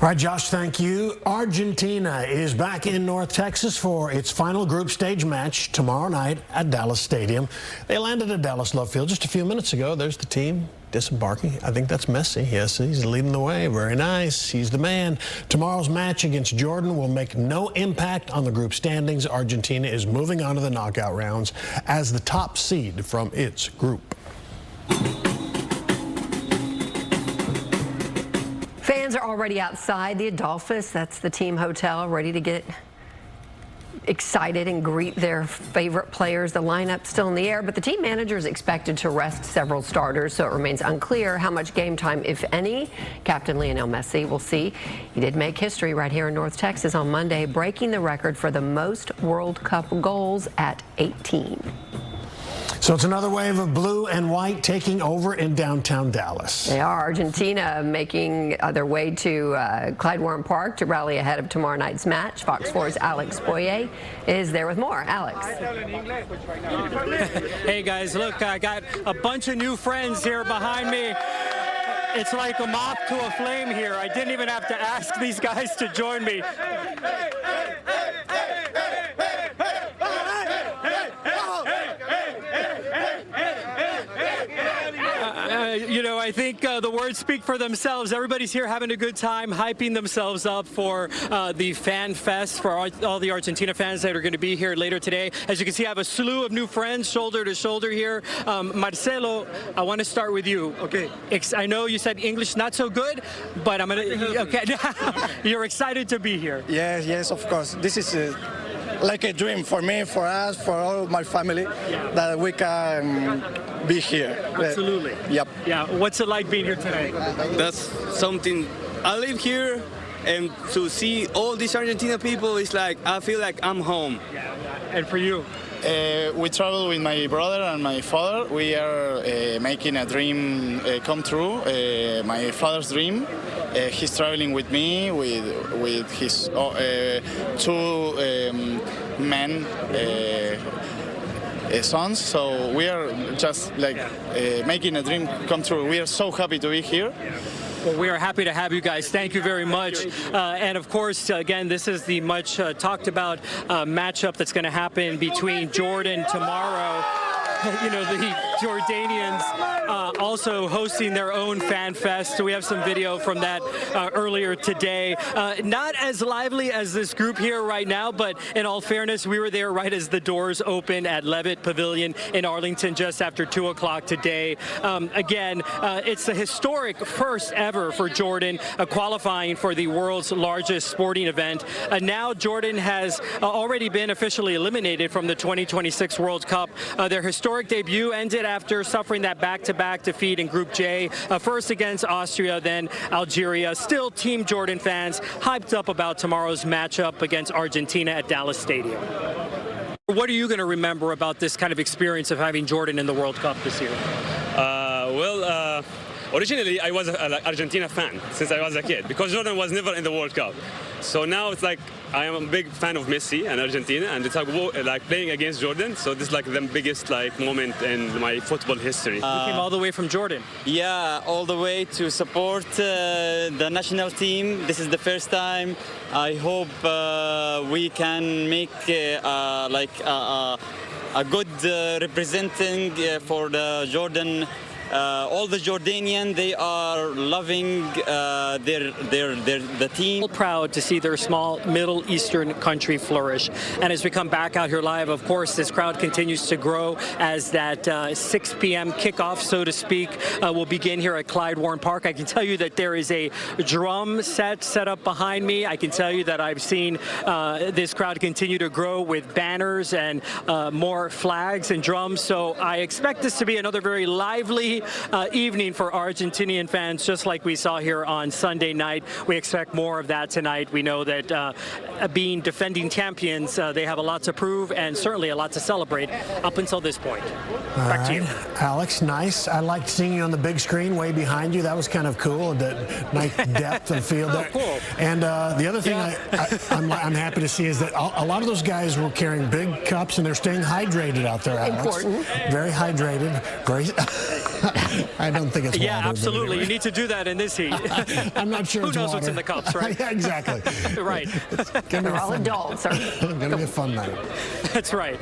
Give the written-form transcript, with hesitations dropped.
All right, Josh, thank you. Argentina is back in North Texas for its final group stage match tomorrow night at Dallas Stadium. They landed at Dallas Love Field just a few minutes ago. There's the team disembarking. I think that's Messi. Yes, he's leading the way. Very nice. He's the man. Tomorrow's match against Jordan will make no impact on the group standings. Argentina is moving on to the knockout rounds as the top seed from its group. Fans are already outside the Adolphus, that's the team hotel, ready to get excited and greet their favorite players. The lineup's still in the air, but the team manager is expected to rest several starters, so it remains unclear how much game time, if any, Captain Lionel Messi will see. He did make history right here in North Texas on Monday, breaking the record for the most World Cup goals at 18. So it's another wave of blue and white taking over in downtown Dallas. They are. Argentina making their way to Klyde Warren Park to rally ahead of tomorrow night's match. Fox 4's Alex Boye is there with more. Alex. Hey guys, look, I got a bunch of new friends here behind me. It's like a moth to a flame here. I didn't even have to ask these guys to join me. You know, I think the words speak for themselves. Everybody's here having a good time, hyping themselves up for the Fan Fest, for all the Argentina fans that are going to be here later today. As you can see, I have a slew of new friends, shoulder to shoulder here. Marcelo, I want to start with you. Okay. I know you said English not so good, but I'm going to... Okay. You're excited to be here. Yes, of course. This is like a dream for me, for us, for all my family, that we can be here. Absolutely. Yep. Yeah. What's it like being here today? That's something. I live here, and to see all these Argentina people is like, I feel like I'm home. Yeah. And for you? We travel with my brother and my father. We are making a dream come true, my father's dream. He's traveling with me, with his two men sons. So we are just like making a dream come true. We are so happy to be here. Well, we are happy to have you guys. Thank you very much. And of course, again, this is the much talked about matchup that's going to happen between Jordan tomorrow. You know, the Jordanians also hosting their own fan fest. So we have some video from that earlier today. Not as lively as this group here right now, but in all fairness, we were there right as the doors opened at Levitt Pavilion in Arlington just after 2 o'clock today. Again, it's the historic first ever for Jordan qualifying for the world's largest sporting event. Now Jordan has already been officially eliminated from the 2026 World Cup. Their historic debut ended after suffering that back-to-back defeat in Group J, first against Austria, then Algeria. Still, Team Jordan fans hyped up about tomorrow's matchup against Argentina at Dallas Stadium. What are you going to remember about this kind of experience of having Jordan in the World Cup this year? Originally, I was an Argentina fan since I was a kid because Jordan was never in the World Cup. So now it's like I am a big fan of Messi and Argentina, and it's like playing against Jordan. So this is like the biggest moment in my football history. You came all the way from Jordan. Yeah, all the way to support the national team. This is the first time. I hope we can make a good representing for the Jordan. All the Jordanians, they are loving the team. Proud to see their small Middle Eastern country flourish. And as we come back out here live, of course, this crowd continues to grow as that 6 p.m. kickoff, so to speak, will begin here at Klyde Warren Park. I can tell you that there is a drum set up behind me. I can tell you that I've seen this crowd continue to grow with banners and more flags and drums. So I expect this to be another very lively evening for Argentinian fans, just like we saw here on Sunday night. We expect more of that tonight. We know that being defending champions, they have a lot to prove and certainly a lot to celebrate up until this point. Back to you. Alex, nice. I liked seeing you on the big screen way behind you. That was kind of cool, the nice depth of field there. Cool. And the other thing I'm happy to see is that a lot of those guys were carrying big cups and they're staying hydrated out there, Alex. Important. Very hydrated. Great. I don't think it's water. Yeah, absolutely. Anyway. You need to do that in this heat. I'm not sure Who it's knows water. what's in the cups, right? Yeah, exactly. Right. It's They're all adults. going to be a fun night. That's right.